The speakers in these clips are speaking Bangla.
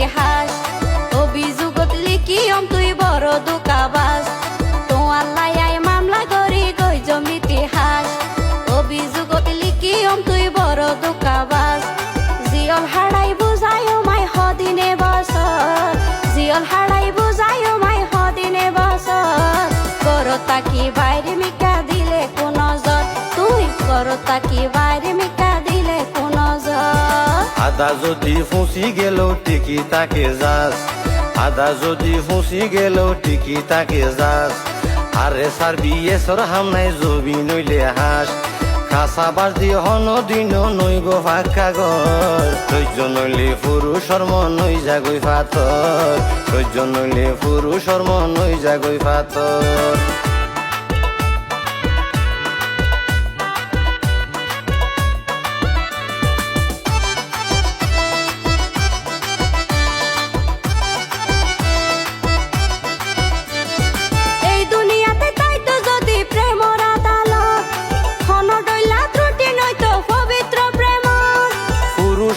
ইতিহাস অভিযোগত লিখিয়ম তুই বড় দুকাবাস তোমার লাইয়াই মামলা করি গই জমি ইতিহাস অভিযোগত লিখিয়ম তুই বড় দুকাবাস জিয়ল হারাই বুঝায়ও মাই হদিনে বছর জিয়ল হারাই বুঝায়ও মাই হদিনে বছর করতা কি বাইরে মিকা দিলে কোন জর তুই করতা কি বাইরে মিকা দিলে কোন জর আদা যদি ফুসি গেল টিকি তাকে যাস আদা যদি ফুসি গেল টিকি তাকে যাস আরে সার বিয়ে সর হামনাই জবি নইলে হাস কাঁচা বাস দিয়ে হন দিন নই গো ফাঁকা ঘর সহ্য নইলে পুরুষর মন নই জাগই ফাতর সহ্য নইলে পুরুষর মন নই জাগই ফাতর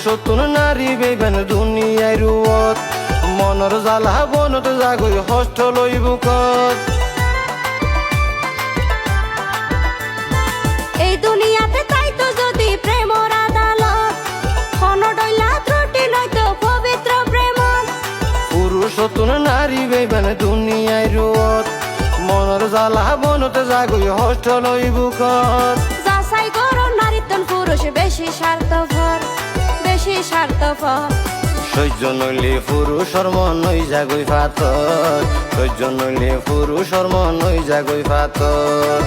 সতুন নারী বেবেন দুনিয়ায় রুয়ত মনৰ জ্বালা বনত জাগৈ হস্ত লৈ বুকত এই দুনিয়াতে তাই তো যদি প্রেমর আদালত খন ডইলা ত্রুটি নয়তো পবিত্র প্রেম পুরুষ সতুন নারী বেবেন দুনিয়ায় রুয়ত মনৰ জ্বালা বনত জাগৈ হস্ত লৈ বুকত যাচাই করো নারীতন পুরুষ বেশি স্বার্থপর স্বার্থপর সহ্য নইলে পুরুষর মন নই জাগই ফাতর সহ্য নইলে পুরুষর মন নই জাগই ফাতর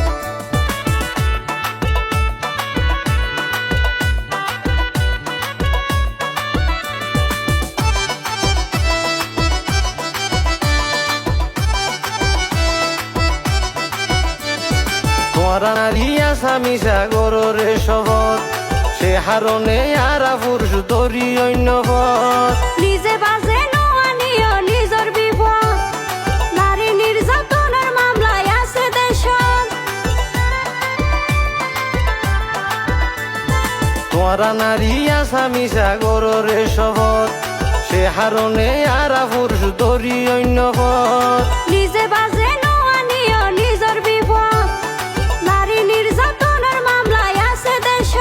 তোমার নারী আসামি সাগরের শপথ সে হারণে আরা পুরুষ ধরি অন্য পথ নিজে বাজে নোয়ানিও নিজর বিপদ নারী নির্যাতনের মামলায় আছে দেশ তোমারা নারী আসামি সাগরের শপথ সে হারণে আরা পুরুষ ধরি অন্য পথ নিজে বাজে নোয়ানিও নিজর বিপদ নারী নির্যাতনের মামলায় আছে দেশ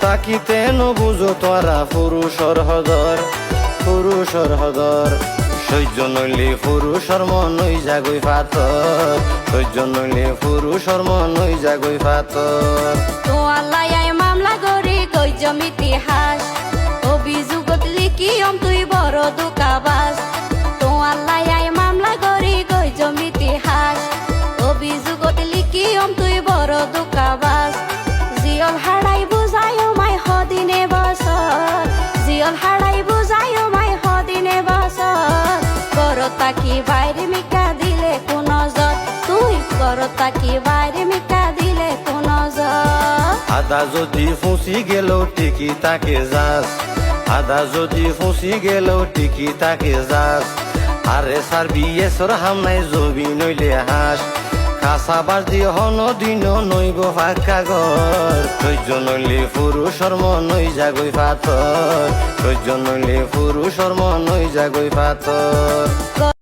তাকিতে নবুঝো তোরা পুরুষর হদর সহ্য নইলে পুরুষর মন নই জাগই ফাতর সহ্য নইলে পুরুষর মন নই জাগই ফাতর তো আল্লাহ মামলা করি কই জমি ইতিহাস অভিযোগত লিখিয়ম তুই বড় দুকাবাস তো আল্লাহ মামলা করি কই জমি ইতিহাস অভিযোগত লিখিয়ম তুই বড় দুকাবাস জিয়ল হারাই বুঝায়ও মাই হদিনে বছর জিয়ল হারাই বুঝায়ও মাই হদিনে বছর করতা কি বাইরে মিকা দিলে কোন জর তুই করতা কি বাইরে মিকা দিলে কোন জর আদা যদি ফুসি গেল টিকি তাকে যাস আদা যদি ফুসি গেল টিকি তাকে যাস আরে সার বিয়ে সর হামনাই জবি নইলে হাস কাঁচা বাস দিয়ে হন দিন নই গো ফাঁকা ঘর সহ্য নইলে পুরুষর মন নই জাগই ফাতর সহ্য নইলে পুরুষর মন নই জাগই ফাতর